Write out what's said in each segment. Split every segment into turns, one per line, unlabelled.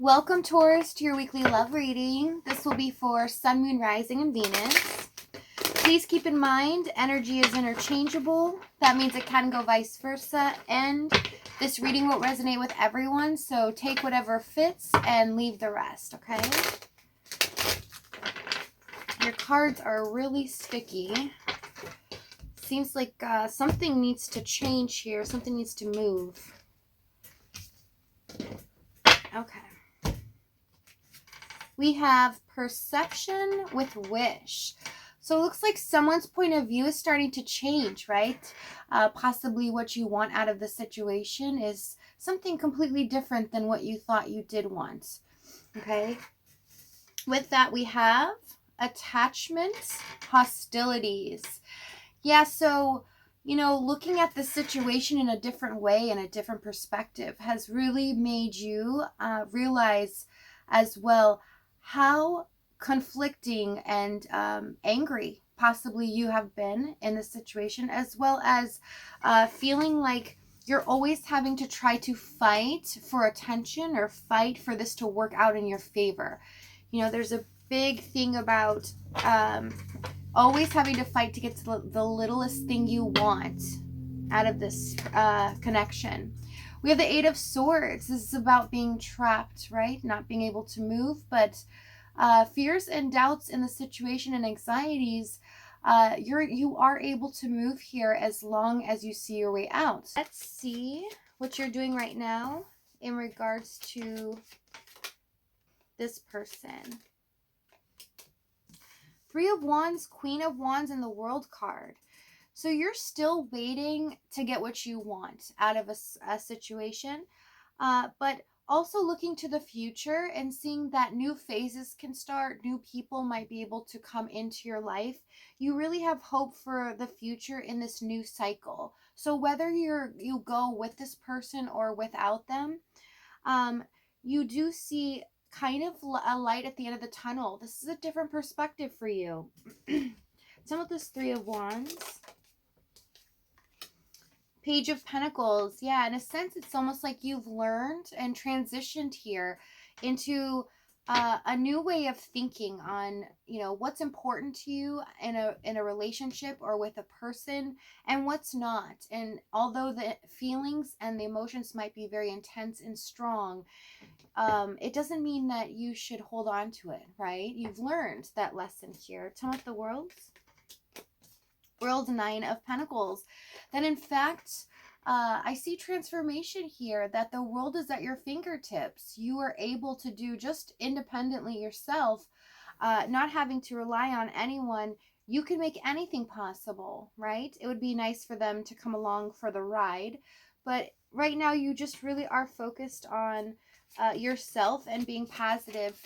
Welcome, Taurus, to your weekly love reading. This will be for Sun, Moon, Rising, and Venus. Please keep in mind, energy is interchangeable. That means it can go vice versa. And this reading won't resonate with everyone, so take whatever fits and leave the rest, okay? Your cards are really sticky. Seems like something needs to change here. Something needs to move. Okay. We have perception with wish. So it looks like someone's point of view is starting to change, right? Possibly what you want out of the situation is something completely different than what you thought you did want. Okay. With that, we have attachments, hostilities. Yeah, so, looking at the situation in a different way, in a different perspective, has really made you realize as well how conflicting and angry possibly you have been in the situation, as well as feeling like you're always having to try to fight for attention or fight for this to work out in your favor. There's a big thing about always having to fight to get to the littlest thing you want out of this connection. We have the Eight of Swords. This is about being trapped, right? Not being able to move, but fears and doubts in the situation and anxieties, you are able to move here as long as you see your way out. Let's see what you're doing right now in regards to this person. Three of Wands, Queen of Wands, and the World card. So you're still waiting to get what you want out of a situation, but also looking to the future and seeing that new phases can start, new people might be able to come into your life. You really have hope for the future in this new cycle. So whether you go with this person or without them, you do see kind of a light at the end of the tunnel. This is a different perspective for you. Some of this Three of Wands. Page of Pentacles. Yeah, in a sense, it's almost like you've learned and transitioned here into a new way of thinking on, what's important to you in a relationship or with a person and what's not. And although the feelings and the emotions might be very intense and strong, it doesn't mean that you should hold on to it, right? You've learned that lesson here. Tell me the World's. World, Nine of Pentacles. Then in fact, I see transformation here, that the world is at your fingertips. You are able to do just independently yourself, not having to rely on anyone. You can make anything possible, right? It would be nice for them to come along for the ride, but right now you just really are focused on yourself and being positive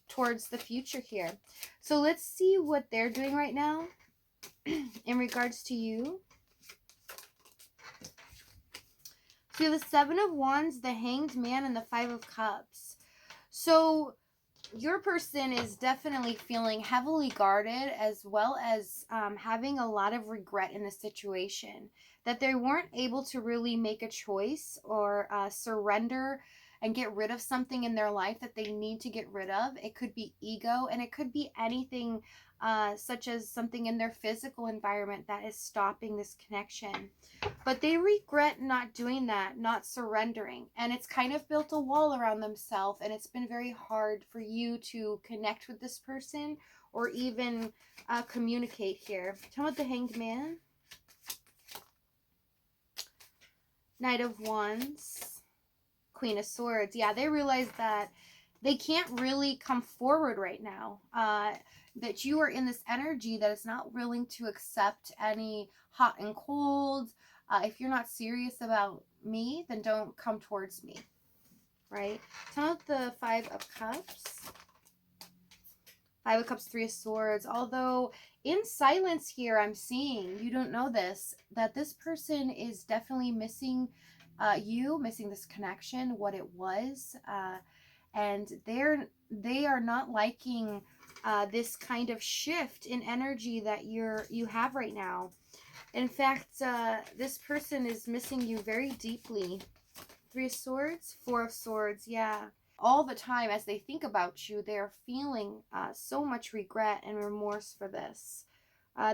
towards the future here. So let's see what they're doing right now in regards to you. So you have the Seven of Wands, the Hanged Man, and the Five of Cups. So your person is definitely feeling heavily guarded, as well as having a lot of regret in the situation, that they weren't able to really make a choice or surrender and get rid of something in their life that they need to get rid of. It could be ego, and it could be anything such as something in their physical environment that is stopping this connection. But they regret not doing that, not surrendering. And it's kind of built a wall around themselves, and it's been very hard for you to connect with this person or even communicate here. Tell me what the Hanged Man. Knight of Wands. Queen of Swords. Yeah, they realize that they can't really come forward right now. That you are in this energy that is not willing to accept any hot and cold. If you're not serious about me, then don't come towards me, right? Tell me the Five of Cups. Five of Cups, Three of Swords. Although in silence here, I'm seeing, you don't know this, that this person is definitely missing missing this connection, what it was. And they are not liking this kind of shift in energy that you have right now. In fact, this person is missing you very deeply. Three of Swords, Four of Swords, yeah. all the time as they think about you, they are feeling so much regret and remorse for this.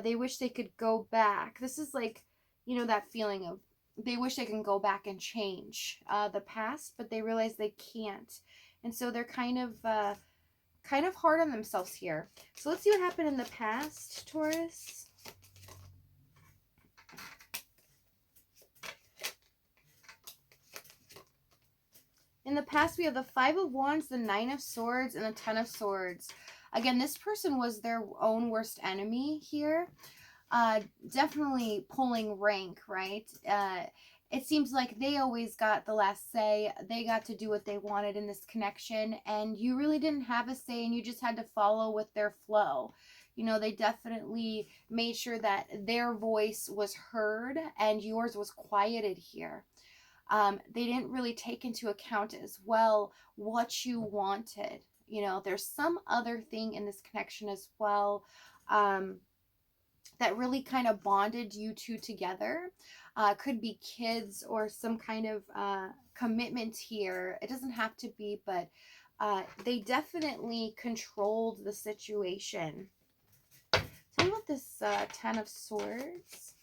They wish they could go back. This is like, you know, that feeling of they wish they can go back and change the past, but they realize they can't. And so they're kind of hard on themselves here. So let's see what happened in the past, Taurus. In the past, we have the Five of Wands, the Nine of Swords, and the Ten of Swords. Again, this person was their own worst enemy here. Definitely pulling rank, right? It seems like they always got the last say. They got to do what they wanted in this connection, and you really didn't have a say, and you just had to follow with their flow. You know, they definitely made sure that their voice was heard and yours was quieted here. They didn't really take into account as well what you wanted. You know, there's some other thing in this connection as well that really kind of bonded you two together. Could be kids or some kind of commitment here. It doesn't have to be, but they definitely controlled the situation. Tell me about this Ten of Swords.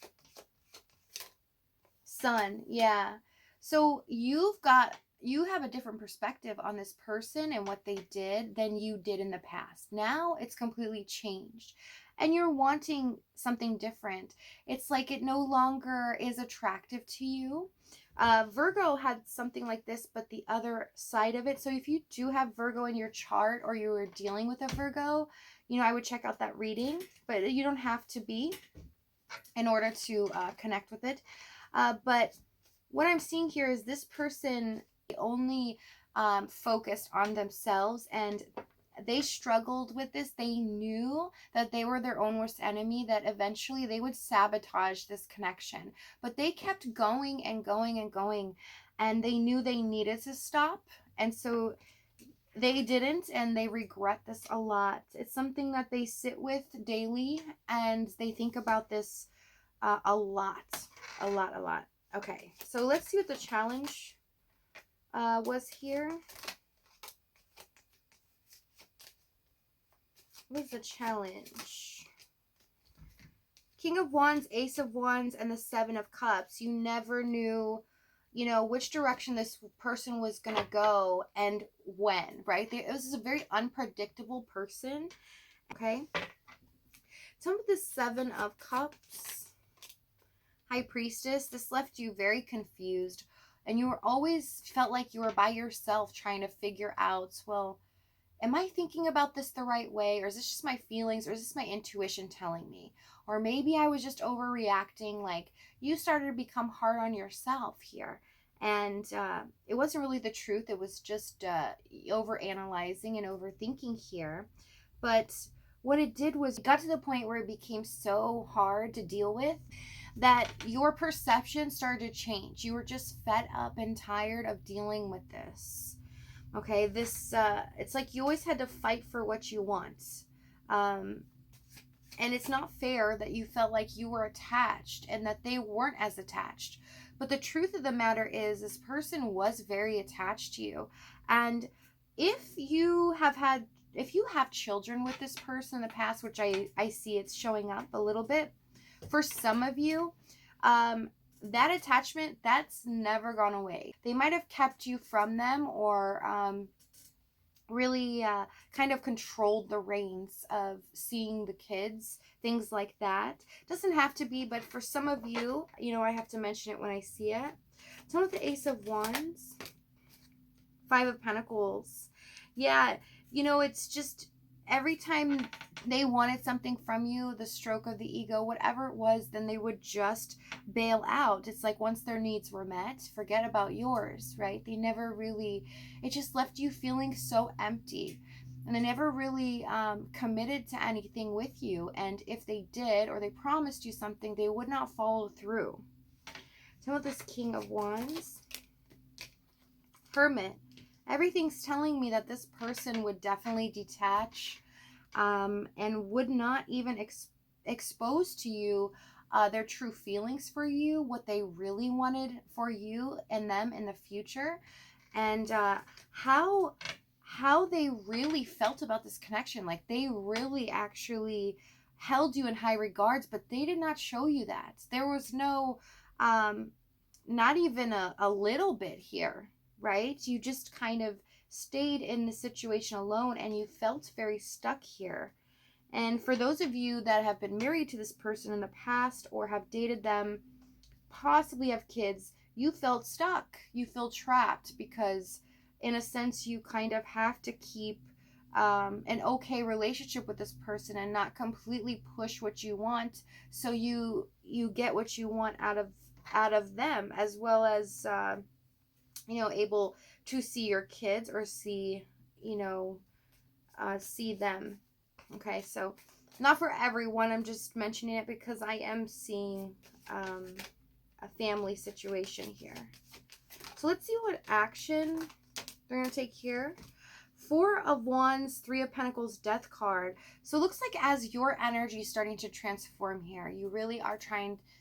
Sun, yeah. So you have a different perspective on this person and what they did than you did in the past. Now it's completely changed and you're wanting something different. It's like it no longer is attractive to you. Virgo had something like this, but the other side of it. So if you do have Virgo in your chart or you were dealing with a Virgo, you know, I would check out that reading, but you don't have to be in order to connect with it. But what I'm seeing here is this person only focused on themselves, and they struggled with this. They knew that they were their own worst enemy, that eventually they would sabotage this connection. But they kept going and going and going, and they knew they needed to stop. And so they didn't, and they regret this a lot. It's something that they sit with daily, and they think about this a lot. Okay, so let's see what the challenge was here. What was the challenge? King of Wands, Ace of Wands, and the Seven of Cups. You never knew, you know, which direction this person was going to go and when, right? It was a very unpredictable person, okay? Tell me the Seven of Cups. High Priestess, this left you very confused, and you were always felt like you were by yourself trying to figure out, well, am I thinking about this the right way, or is this just my feelings, or is this my intuition telling me? Or maybe I was just overreacting. Like, you started to become hard on yourself here, and it wasn't really the truth. It was just overanalyzing and overthinking here. But what it did was it got to the point where it became so hard to deal with that your perception started to change. You were just fed up and tired of dealing with this. Okay, this it's like you always had to fight for what you want. And it's not fair that you felt like you were attached and that they weren't as attached. But the truth of the matter is this person was very attached to you. And if you have children with this person in the past, which I see it's showing up a little bit, for some of you, that attachment, that's never gone away. They might have kept you from them or really kind of controlled the reins of seeing the kids, things like that. Doesn't have to be, but for some of you, you know, I have to mention it when I see it. Tell me the Ace of Wands. Five of Pentacles. Yeah, you know, it's just every time they wanted something from you, the stroke of the ego, whatever it was, then they would just bail out. It's like once their needs were met, forget about yours, right? They never really, it just left you feeling so empty. And they never really committed to anything with you. And if they did, or they promised you something, they would not follow through. Tell me about this King of Wands. Hermit. Everything's telling me that this person would definitely detach and would not even expose to you their true feelings for you, what they really wanted for you and them in the future. and how they really felt about this connection. Like they really actually held you in high regards, but they did not show you that. There was no not even a little bit here, right? You just kind of stayed in the situation alone, and you felt very stuck here. And for those of you that have been married to this person in the past or have dated them, possibly have kids, you felt stuck. You feel trapped because, in a sense, you kind of have to keep an okay relationship with this person and not completely push what you want, so you get what you want out of them, as well as able to see your kids or see see them. Okay, so not for everyone. I'm just mentioning it because I am seeing a family situation here. So let's see what action they're going to take here. 4 of Wands, 3 of Pentacles, Death card. So it looks like as your energy is starting to transform here, you really are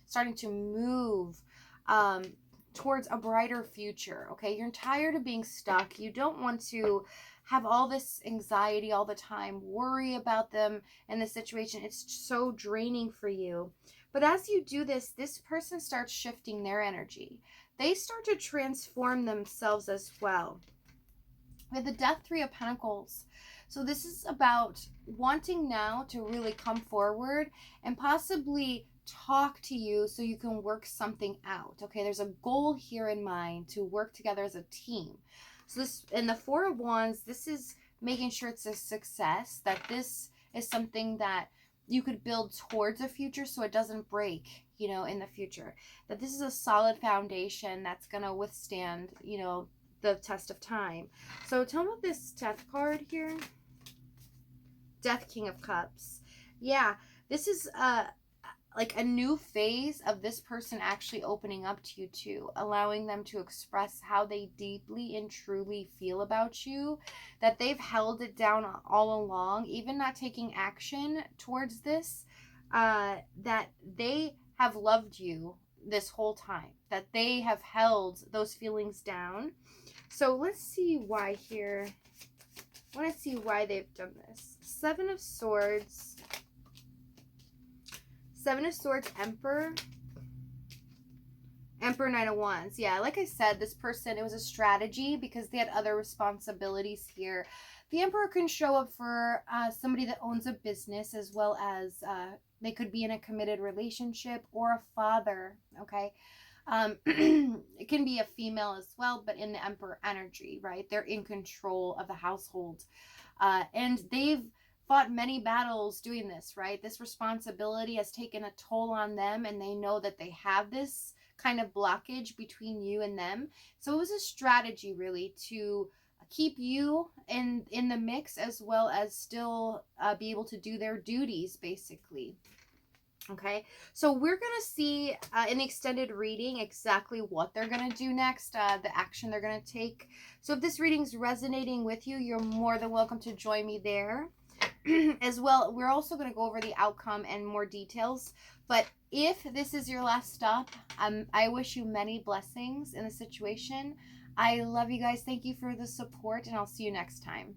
starting to move towards a brighter future. Okay, you're tired of being stuck. You don't want to have all this anxiety all the time, worry about them and the situation. It's so draining for you. But as you do this, this person starts shifting their energy. They start to transform themselves as well. With the Death, 3 of Pentacles. So this is about wanting now to really come forward and possibly talk to you so you can work something out. Okay, there's a goal here in mind to work together as a team. So this, in the 4 of Wands, this is making sure it's a success, that this is something that you could build towards a future so it doesn't break, in the future. That this is a solid foundation that's going to withstand, the test of time. So tell me about this Death card here. Death, King of Cups. Yeah, this is like a new phase of this person actually opening up to you too, allowing them to express how they deeply and truly feel about you, that they've held it down all along, even not taking action towards this, that they have loved you this whole time, that they have held those feelings down. So let's see why here. I want to see why they've done this. 7 of Swords. 7 of Swords, Emperor. Emperor, 9 of Wands. Yeah, like I said, this person, it was a strategy because they had other responsibilities here. The Emperor can show up for somebody that owns a business, as well as they could be in a committed relationship, or a father, okay? It can be a female as well, but in the Emperor energy, right? They're in control of the household. And they've fought many battles doing this, right? This responsibility has taken a toll on them, and they know that they have this kind of blockage between you and them. So it was a strategy really to keep you in the mix, as well as still be able to do their duties, basically. Okay, so we're going to see in the extended reading exactly what they're going to do next, the action they're going to take. So if this reading's resonating with you, you're more than welcome to join me there. As well, we're also going to go over the outcome and more details. But if this is your last stop, I wish you many blessings in the situation. I love you guys. Thank you for the support, and I'll see you next time.